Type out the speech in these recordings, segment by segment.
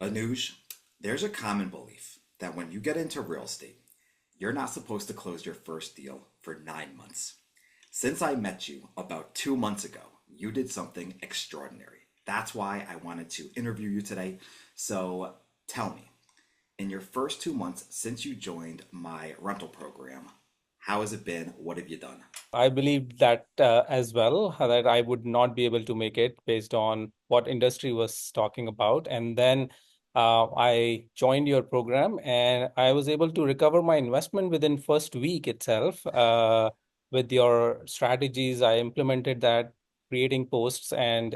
Anuj, there's a common belief that when you get into real estate, you're not supposed to close your first deal for 9 months. Since I met you about 2 months ago, you did something extraordinary. That's why I wanted to interview you today. So tell me, in your first 2 months since you joined my rental program, how has it been? What have you done? I believe that as well, that I would not be able to make it based on what industry was talking about. And then I joined your program and I was able to recover my investment within first week itself. With your strategies, I implemented that, creating posts, and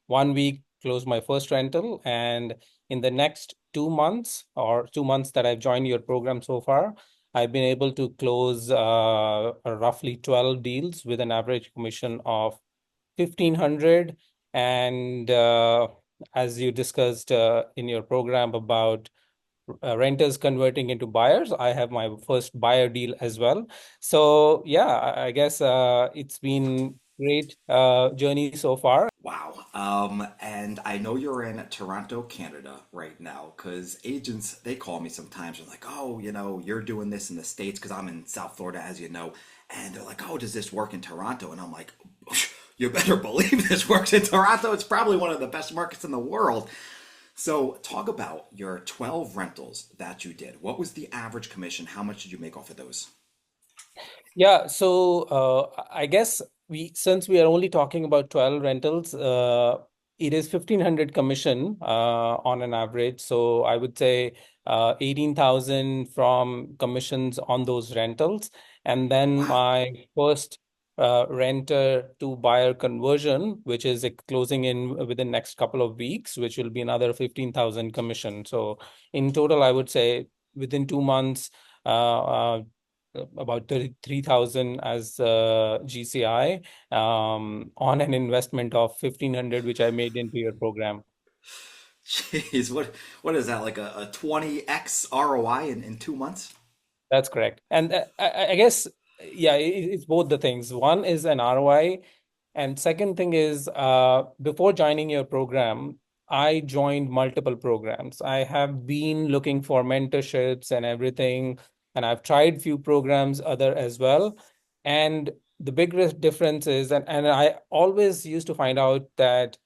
1 week closed my first rental. And in the next 2 months, or 2 months that I've joined your program so far, I've been able to close roughly 12 deals with an average commission of 1,500. And as you discussed in your program about renters converting into buyers, I have my first buyer deal as well. So yeah, I guess it's been great journey so far. Wow. And I know you're in Toronto, Canada right now, because agents, they call me sometimes. They're like, oh, you're doing this in the States because I'm in South Florida, as you know. And they're like, oh, does this work in Toronto? And I'm like, you better believe this works in Toronto. It's probably one of the best markets in the world. So, talk about your 12 rentals that you did. What was the average commission? How much did you make off of those? Yeah, so I guess since we are only talking about 12 rentals, it is 1,500 commission on an average. So I would say 18,000 from commissions on those rentals. And then Wow. my first renter to buyer conversion, which is closing in within next couple of weeks, which will be another 15,000 commission. So in total, I would say within 2 months, about 33,000 as GCI on an investment of 1,500, which I made into your program. Jeez, what is that, like a 20x ROI in 2 months? That's correct. And I guess, yeah, it's both the things. One is an ROI, and second thing is before joining your program, I joined multiple programs. I have been looking for mentorships and everything, and I've tried few programs other as well. And the biggest difference is, and I always used to find out that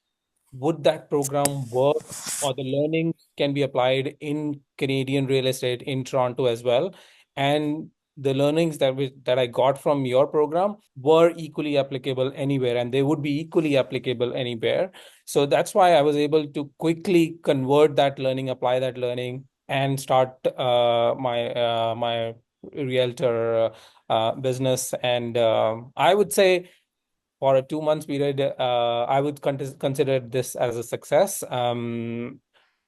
would that program work, or the learning can be applied in Canadian real estate in Toronto as well. And the learnings that I got from your program were equally applicable anywhere, and they would be equally applicable anywhere. So that's why I was able to quickly convert that learning, apply that learning, and start my realtor business. And I would say for a 2 months period, I would consider this as a success,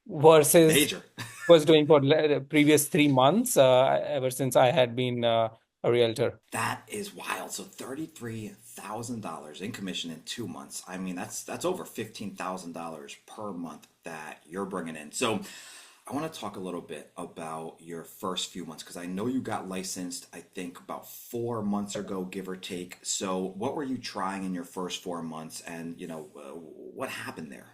versus Major. was doing for the previous 3 months, ever since I had been a realtor. That is wild. So $33,000 in commission in 2 months. I mean, that's over $15,000 per month that you're bringing in. So I want to talk a little bit about your first few months because I know you got licensed, I think about 4 months ago, give or take. So what were you trying in your first 4 months, and what happened there?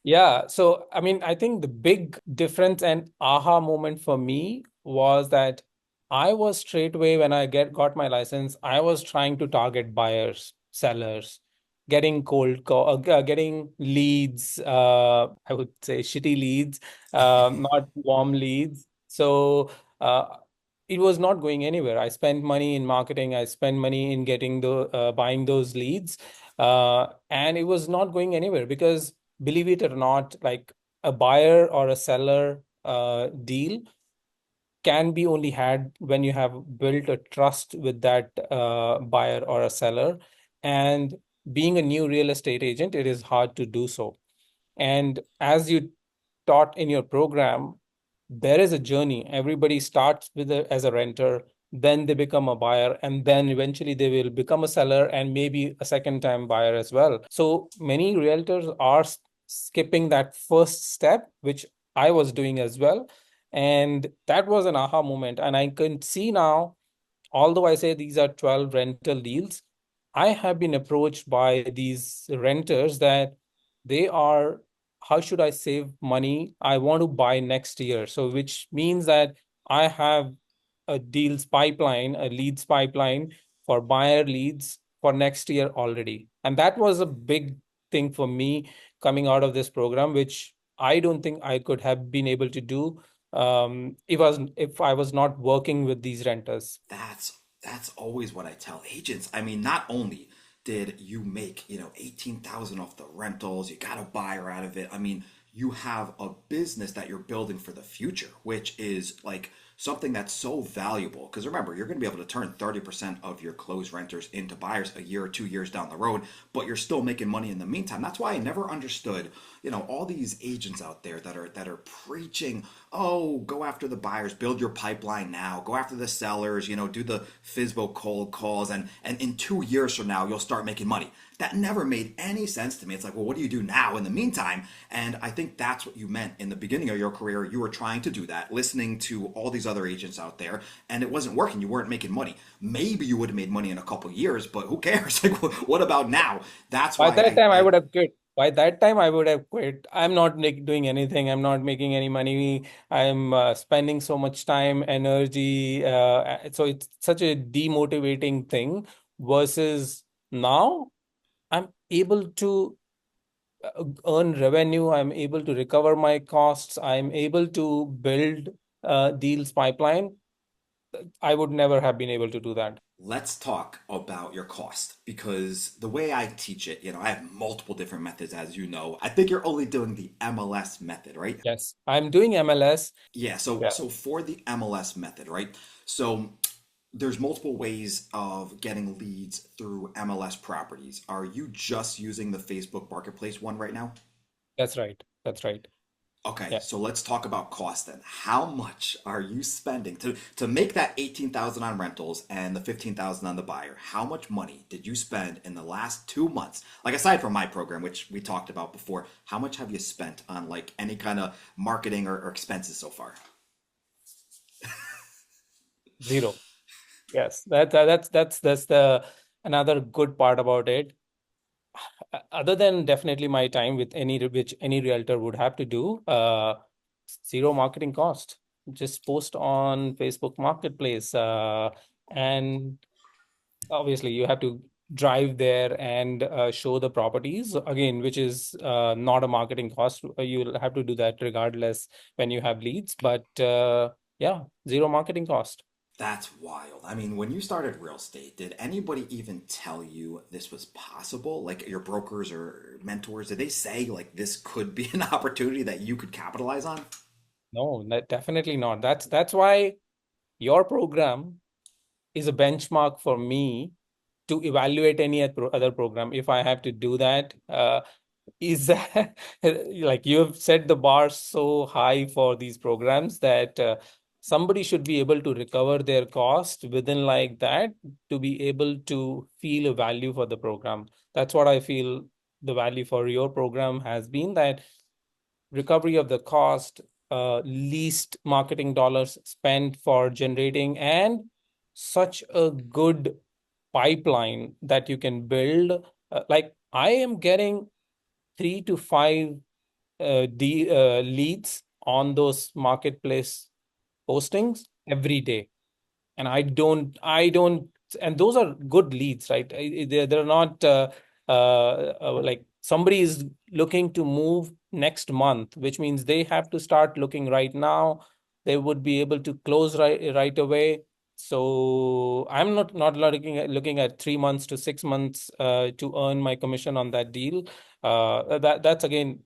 Yeah, so I mean, I think the big difference and aha moment for me was that I was straight away when I get got my license, I was trying to target buyers, sellers, getting cold call, getting leads. I would say shitty leads, not warm leads. So it was not going anywhere. I spent money in marketing. I spent money in getting the buying those leads, and it was not going anywhere because, believe it or not, like a buyer or a seller deal can be only had when you have built a trust with that buyer or a seller. And being a new real estate agent, it is hard to do so. And as you taught in your program, there is a journey. Everybody starts as a renter, then they become a buyer, and then eventually they will become a seller and maybe a second time buyer as well. So many realtors are skipping that first step, which I was doing as well. And that was an aha moment. And I can see now, although I say these are 12 rental deals, I have been approached by these renters that they are how should I save money? I want to buy next year. So which means that I have a deals pipeline, a leads pipeline for buyer leads for next year already. And that was a big thing for me coming out of this program, which I don't think I could have been able to do if I was not working with these renters. That's always what I tell agents. I mean, not only did you make, 18,000 off the rentals, you got a buyer out of it. I mean, you have a business that you're building for the future, which is like something that's so valuable. Because remember, you're going to be able to turn 30% of your closed renters into buyers a year or 2 years down the road, but you're still making money in the meantime. That's why I never understood, all these agents out there that are preaching, oh, go after the buyers, build your pipeline now, go after the sellers, do the FISBO cold calls, and in 2 years from now, you'll start making money. That never made any sense to me. It's like, well, what do you do now in the meantime? And I think that's what you meant in the beginning of your career. You were trying to do that, listening to all these other agents out there, and it wasn't working. You weren't making money. Maybe you would have made money in a couple of years, but who cares? Like, what about now? That's By why that time, I I would have quit. By that time, I would have quit. I'm not doing anything. I'm not making any money. I'm spending so much time, energy. So it's such a demotivating thing versus now I'm able to earn revenue. I'm able to recover my costs. I'm able to build deals pipeline. I would never have been able to do that. let's talk about your cost because the way I teach it, I have multiple different methods, as you know. I think you're only doing the MLS method, right? Yes, I'm doing MLS. Yeah, so Yeah, so for the MLS method, right? So there's multiple ways of getting leads through MLS properties. Are you just using the Facebook Marketplace one right now? that's right. That's right. Okay, Yeah. so let's talk about cost then. How much are you spending to make that 18,000 on rentals and the 15,000 on the buyer? How much money did you spend in the last 2 months? Like aside from my program, which we talked about before, how much have you spent on like any kind of marketing or expenses so far? Zero. Yes, that's the another good part about it. Other than definitely my time with which any realtor would have to do, zero marketing cost. Just post on Facebook Marketplace, and obviously you have to drive there and show the properties again, which is not a marketing cost. You'll have to do that regardless when you have leads, but yeah, zero marketing cost. That's wild. I mean, when you started real estate, did anybody even tell you this was possible? Like your brokers or mentors, did they say like this could be an opportunity that you could capitalize on? No, definitely not. That's why your program is a benchmark for me to evaluate any other program. If I have to do that, is that like you have set the bar so high for these programs that somebody should be able to recover their cost within like that to be able to feel a value for the program. That's what I feel the value for your program has been, that recovery of the cost, least marketing dollars spent for generating, and such a good pipeline that you can build. Like I am getting 3 to 5 leads on those marketplace postings every day, and I don't, and those are good leads, right? They're not like somebody is looking to move next month, which means they have to start looking right now. They would be able to close right away. So I'm not looking at 3 months to 6 months to earn my commission on that deal. That's again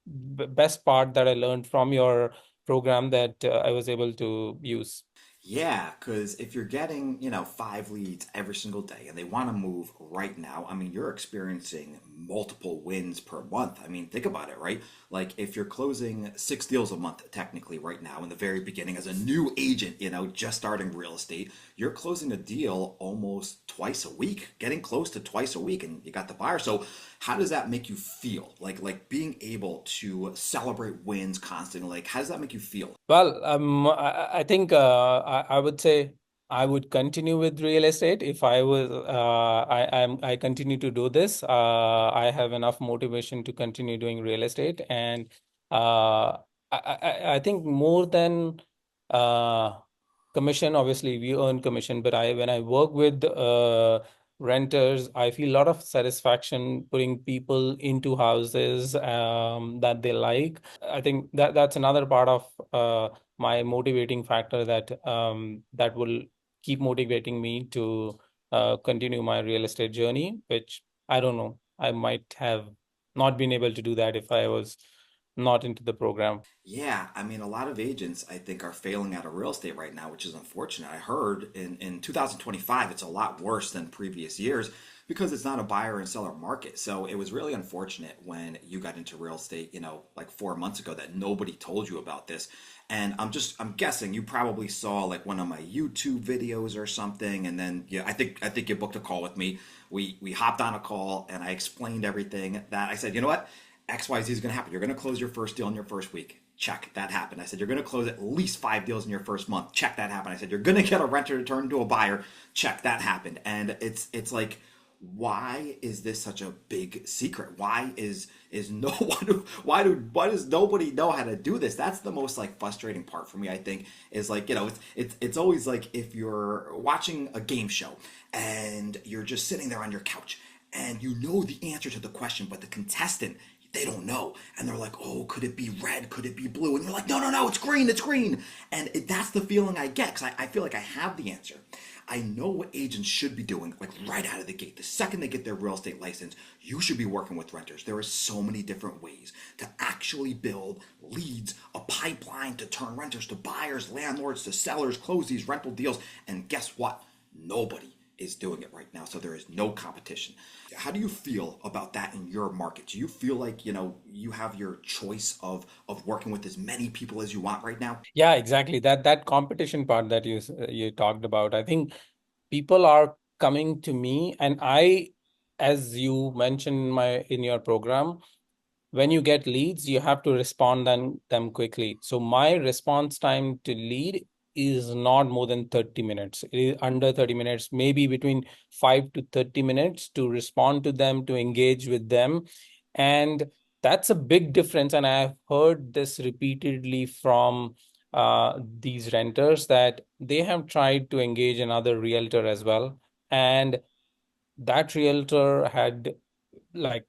best part that I learned from your program that I was able to use. Yeah, because if you're getting, 5 leads every single day and they want to move right now, I mean, you're experiencing multiple wins per month. I mean, think about it, right? Like if you're closing 6 deals a month, technically, right now, in the very beginning as a new agent, just starting real estate, you're closing a deal almost twice a week, getting close to twice a week, and you got the buyer. So, how does that make you feel? Like being able to celebrate wins constantly, like, how does that make you feel? Well, I think I would say I would continue with real estate if I was I continue to do this. I have enough motivation to continue doing real estate, and I think more than uh commission, obviously we earn commission, but I when I work with renters, I feel a lot of satisfaction putting people into houses that they like. I think that that's another part of my motivating factor that will keep motivating me to continue my real estate journey, which I don't know. I might have not been able to do that if I was not into the program. Yeah, I mean, a lot of agents, I think, are failing out of real estate right now, which is unfortunate. I heard in 2025, it's a lot worse than previous years because it's not a buyer and seller market. So it was really unfortunate when you got into real estate, like 4 months ago that nobody told you about this. And I'm guessing you probably saw like one of my YouTube videos or something. And then, yeah, I think you booked a call with me. We hopped on a call and I explained everything that I said, you know what? XYZ is going to happen. You're going to close your first deal in your first week. Check, that happened. I said, you're going to close at least 5 deals in your first month. Check, that happened. I said, you're going to get a renter to turn into a buyer. Check, that happened. And it's like, why is this such a big secret? Why is no one why does nobody know how to do this? That's the most like frustrating part for me, I think, is like, it's always like if you're watching a game show and you're just sitting there on your couch and you know the answer to the question, but the contestant, they don't know, and they're like, oh, could it be red, could it be blue, and you're like, no, no, no, it's green. And that's the feeling I get, because I feel like I have the answer. I know what agents should be doing, like right out of the gate. The second they get their real estate license, you should be working with renters. There are so many different ways to actually build leads, a pipeline to turn renters to buyers, landlords to sellers, close these rental deals. And guess what? Nobody is doing it right now. So there is no competition. How do you feel about that in your market? Do you feel like, you have your choice of working with as many people as you want right now? Yeah, exactly. That competition part that you talked about, I think people are coming to me, and as you mentioned in my in your program, when you get leads, you have to respond them quickly. So my response time to lead is not more than 30 minutes. It is under 30 minutes, maybe between 5 to 30 minutes to respond to them, to engage with them. And that's a big difference. And I've heard this repeatedly from these renters that they have tried to engage another realtor as well. And that realtor had like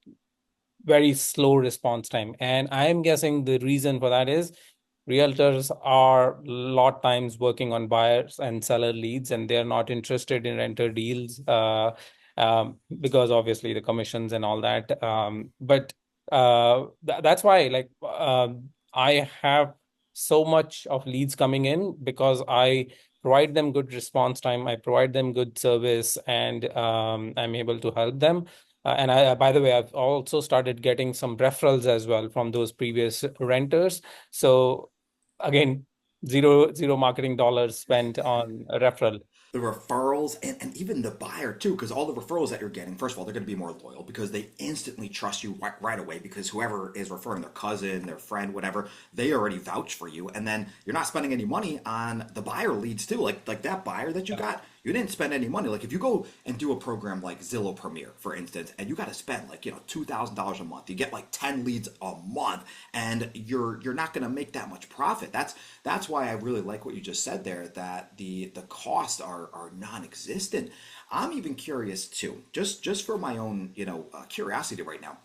very slow response time. And I'm guessing the reason for that is realtors are a lot times working on buyers and seller leads, and they're not interested in renter deals because obviously the commissions and all that. But that's why, like, I have so much of leads coming in because I provide them good response time, I provide them good service, and I'm able to help them. And by the way, I've also started getting some referrals as well from those previous renters. So again, zero marketing dollars spent on a referral. The referrals and even the buyer too, because all the referrals that you're getting, first of all, they're going to be more loyal because they instantly trust you right away, because whoever is referring, their cousin, their friend, whatever, they already vouch for you. And then you're not spending any money on the buyer leads too, like that buyer that you Yeah. got, you didn't spend any money. Like if you go and do a program like Zillow Premier, for instance, and you got to spend like, $2,000 a month, you get like 10 leads a month, and you're not going to make that much profit. That's why I really like what you just said there, that the costs are non-existent. I'm even curious too, just for my own curiosity right now.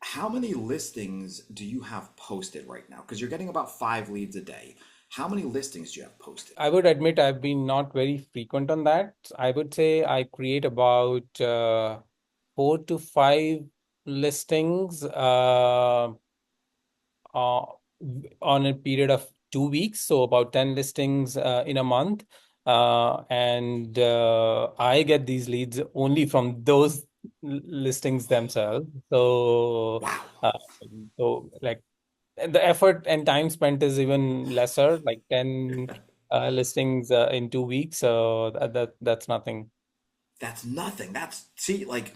How many listings do you have posted right now? Because you're getting about 5 leads a day. How many listings do you have posted? I would admit I've been not very frequent on that. I would say I create about 4 to 5 listings uh, on a period of 2 weeks, so about 10 listings in a month. And I get these leads only from those listings themselves. Wow. Uh, so like the effort and time spent is even lesser, like 10 listings in 2 weeks. So that's nothing. That's nothing. That's, see, like,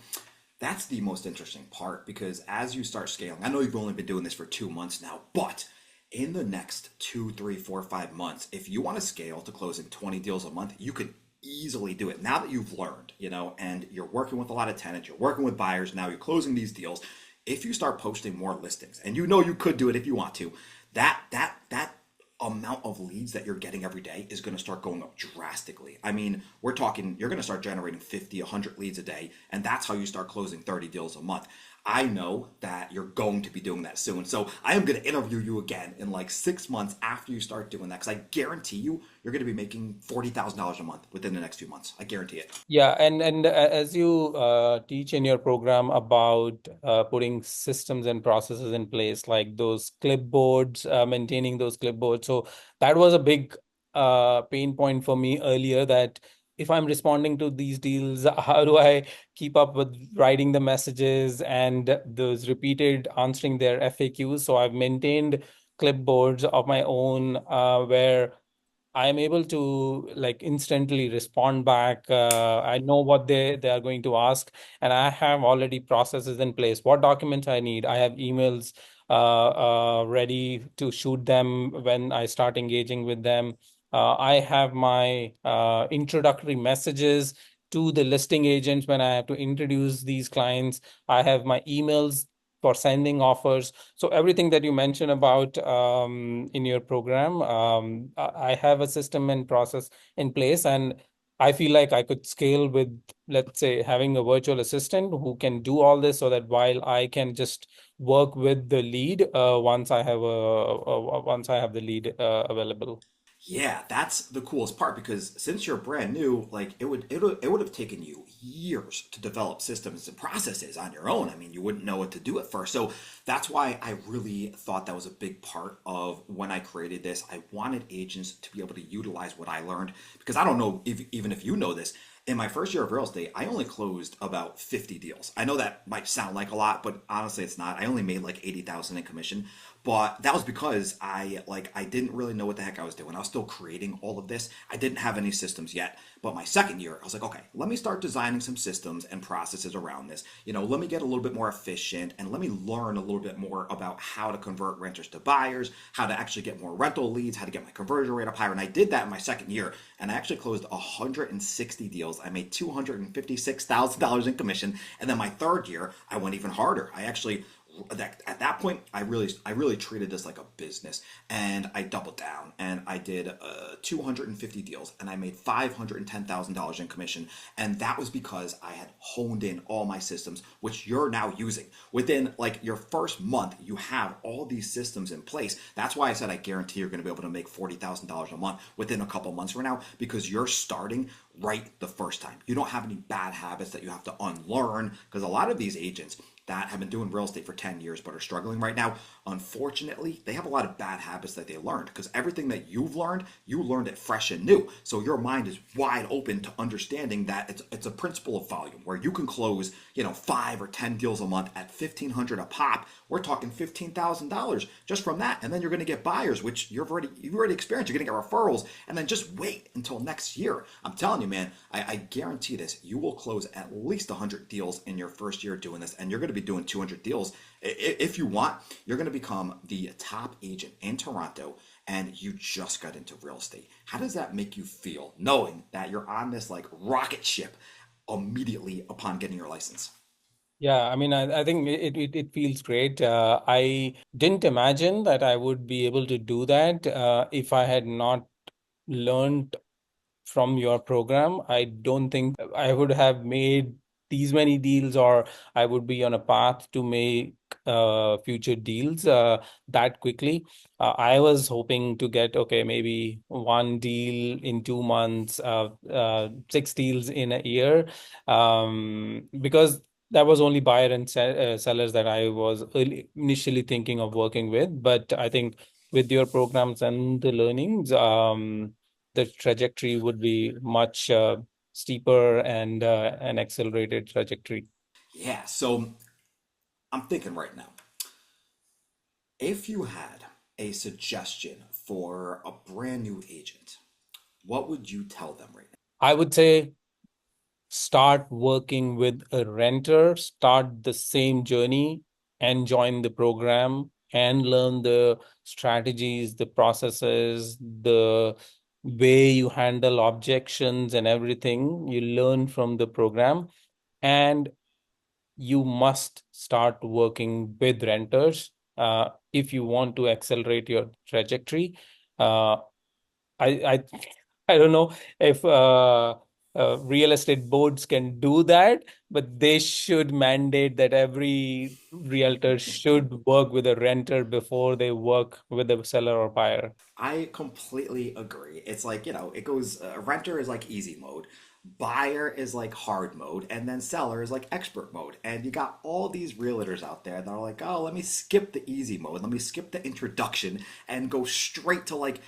that's the most interesting part, because as you start scaling, I know you've only been doing this for 2 months now, but In the next 2, 3, 4, 5 months, if you want to scale to closing 20 deals a month, you could easily do it. Now that you've learned, and you're working with a lot of tenants, you're working with buyers, now you're closing these deals. If you start posting more listings, and you could do it if you want to, that amount of leads that you're getting every day is going to start going up drastically. I mean, we're talking, you're going to start generating 50, 100 leads a day, and that's how you start closing 30 deals a month. I know that you're going to be doing that soon. So I am going to interview you again in like 6 months after you start doing that, because I guarantee you're going to be making $40,000 a month within the next 2 months. I guarantee it. Yeah, and as you teach in your program about putting systems and processes in place, like those clipboards, maintaining those clipboards. So that was a big pain point for me earlier, that if I'm responding to these deals, how do I keep up with writing the messages and those repeated answering their FAQs? So I've maintained clipboards of my own, where I am able to like instantly respond back. I know what they are going to ask, and I have already processes in place. What documents I need, I have emails ready to shoot them when I start engaging with them. I have my introductory messages to the listing agents when I have to introduce these clients. I have my emails for sending offers. So everything that you mentioned about in your program, I have a system and process in place, and I feel like I could scale with, let's say, having a virtual assistant who can do all this, so that while I can just work with the lead once I have the lead available. Yeah, that's the coolest part, because since you're brand new, like it would have taken you years to develop systems and processes on your own. I mean, you wouldn't know what to do at first. So that's why I really thought that was a big part of when I created this. I wanted agents to be able to utilize what I learned, because I don't know if even if you know this. In my first year of real estate, I only closed about 50 deals. I know that might sound like a lot, but honestly, it's not. I only made like 80,000 in commission, but that was because I didn't really know what the heck I was doing. I was still creating all of this. I didn't have any systems yet. But my second year, I was like, okay, let me start designing some systems and processes around this. Let me get a little bit more efficient, and let me learn a little bit more about how to convert renters to buyers, how to actually get more rental leads, how to get my conversion rate up higher. And I did that in my second year, and I actually closed 160 deals. I made $256,000 in commission. And then my third year, I went even harder. I actually at that point, I really treated this like a business, and I doubled down, and I did 250 deals, and I made $510,000 in commission. And that was because I had honed in all my systems, which you're now using. Within like your first month, you have all these systems in place. That's why I said I guarantee you're going to be able to make $40,000 a month within a couple months from now, because you're starting right the first time. You don't have any bad habits that you have to unlearn, because a lot of these agents that have been doing real estate for 10 years but are struggling right now, unfortunately, they have a lot of bad habits that they learned, because everything that you've learned, you learned it fresh and new. So your mind is wide open to understanding that it's a principle of volume, where you can close, 5 or 10 deals a month at 1,500 a pop. We're talking $15,000 just from that. And then you're going to get buyers, which you've already experienced. You're going to get referrals, and then just wait until next year. I'm telling you, man, I guarantee this. You will close at least 100 deals in your first year doing this, and you're going to be doing 200 deals. If you want, you're going to become the top agent in Toronto, and you just got into real estate. How does that make you feel, knowing that you're on this like rocket ship immediately upon getting your license? Yeah, I mean, I think it feels great. I didn't imagine that I would be able to do that if I had not learned from your program. I don't think I would have made these many deals, or I would be on a path to make future deals that quickly. I was hoping to get, okay, maybe one deal in 2 months, six deals in a year, because that was only buyer and sellers that I was initially thinking of working with. But I think with your programs and the learnings, the trajectory would be much steeper and an accelerated trajectory. Yeah, so I'm thinking right now, if you had a suggestion for a brand new agent, what would you tell them right I would say start working with a renter, start the same journey and join the program. and learn the strategies, the processes, the way you handle objections and everything. You learn from the program, and you must start working with renters if you want to accelerate your trajectory. Uh, I I don't know if real estate boards can do that, but they should mandate that every realtor should work with a renter before they work with a seller or buyer. I completely agree. It's like, it goes renter is like easy mode, buyer is like hard mode, and then seller is like expert mode. And you got all these realtors out there that are like, oh, let me skip the easy mode, let me skip the introduction and go straight to like,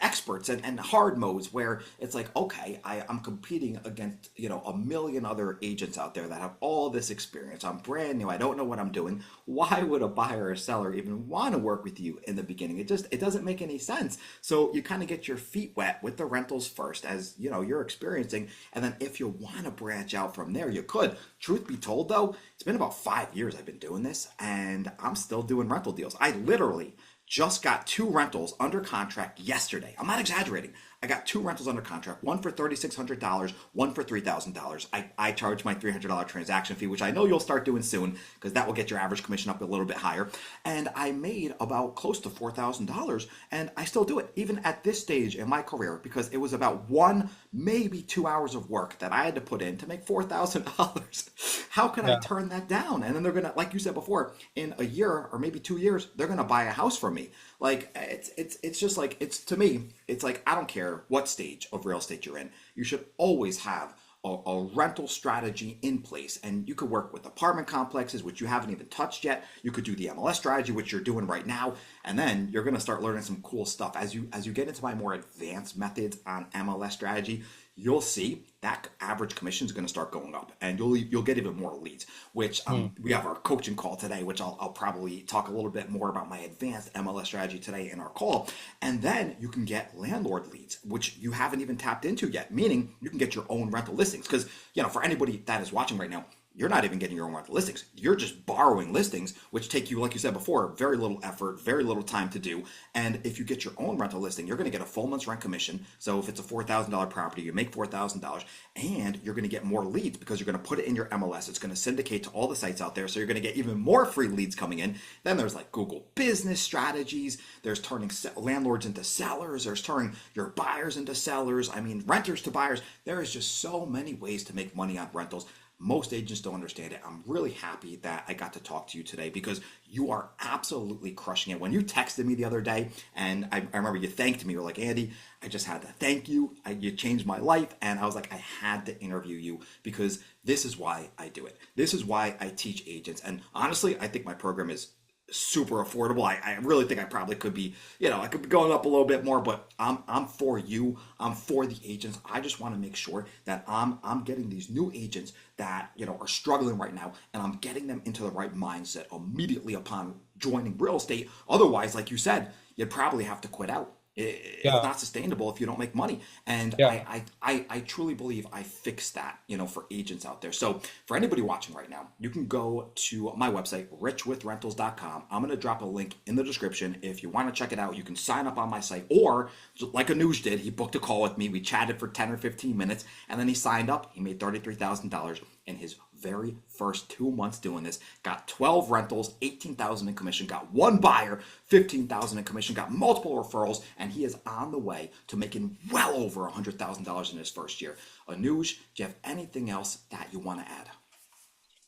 experts and hard modes where it's like, okay, I'm competing against, a million other agents out there that have all this experience. I'm brand new. I don't know what I'm doing. Why would a buyer or seller even want to work with you in the beginning? It doesn't make any sense. So you kind of get your feet wet with the rentals first, as you're experiencing, and then if you want to branch out from there, you could. Truth be told, though, it's been about 5 years I've been doing this, and I'm still doing rental deals. I literally just got two rentals under contract yesterday. I'm not exaggerating. I got two rentals under contract, one for $3,600, one for $3,000. I charge my $300 transaction fee, which I know you'll start doing soon because that will get your average commission up a little bit higher. And I made about close to $4,000, and I still do it even at this stage in my career because it was about one, maybe 2 hours of work that I had to put in to make $4,000. How can I Yeah. turn that down? And then they're gonna, like you said before, in a year or maybe 2 years, they're gonna buy a house from me. Like it's just like it's to me, it's like I don't care what stage of real estate you're in. You should always have a rental strategy in place, and you could work with apartment complexes, which you haven't even touched yet. You could do the MLS strategy, which you're doing right now, and then you're gonna start learning some cool stuff as you get into my more advanced methods on MLS strategy. You'll see that average commission is going to start going up, and you'll get even more leads. Which Hmm. we have our coaching call today, which I'll probably talk a little bit more about my advanced MLS strategy today in our call, and then you can get landlord leads, which you haven't even tapped into yet. Meaning you can get your own rental listings, because for anybody that is watching right now, you're not even getting your own rental listings. You're just borrowing listings, which take you, like you said before, very little effort, very little time to do. And if you get your own rental listing, you're going to get a full month's rent commission. So if it's a $4,000 property, you make $4,000, and you're going to get more leads because you're going to put it in your MLS. It's going to syndicate to all the sites out there. So you're going to get even more free leads coming in. Then there's like Google business strategies. There's turning landlords into sellers. There's turning your buyers into sellers. I mean, renters to buyers. There is just so many ways to make money on rentals. Most agents don't understand it. I'm really happy that I got to talk to you today because you are absolutely crushing it. When you texted me the other day, and I remember you thanked me, you were like, Andy, I just had to thank you. You changed my life. And I was like, I had to interview you because this is why I do it. This is why I teach agents. And honestly, I think my program is super affordable. I really think I probably could be, I could be going up a little bit more, but I'm for you. I'm for the agents. I just want to make sure that I'm getting these new agents that, are struggling right now, and I'm getting them into the right mindset immediately upon joining real estate. Otherwise, like you said, you'd probably have to quit out. It's Yeah. not sustainable if you don't make money. And Yeah. I truly believe I fixed that, for agents out there. So for anybody watching right now, you can go to my website, richwithrentals.com. I'm going to drop a link in the description. If you want to check it out, you can sign up on my site, or like Anuj did, he booked a call with me. We chatted for 10 or 15 minutes, and then he signed up. He made $33,000 in his very first 2 months doing this. Got 12 rentals, 18,000 in commission, got one buyer, 15,000 in commission, got multiple referrals, and he is on the way to making well over $100,000 in his first year. Anuj, do you have anything else that you want to add?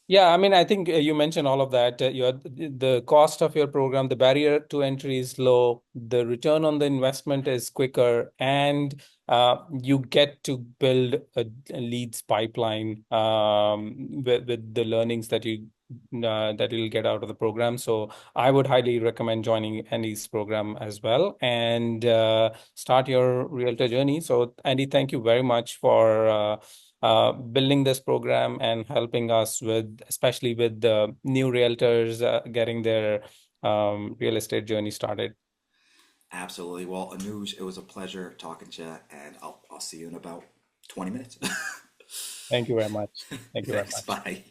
Yeah, I mean, I think you mentioned all of that. The cost of your program, the barrier to entry is low, the return on the investment is quicker, and you get to build a leads pipeline with the learnings that you'll get out of the program. So I would highly recommend joining Andy's program as well and start your realtor journey. So Andy, thank you very much for building this program and helping us with, especially with the new realtors getting their real estate journey started. Absolutely. Well, Anuj, it was a pleasure talking to you, and I'll see you in about 20 minutes. Thank you very much. Thank you very Thanks. much. Bye.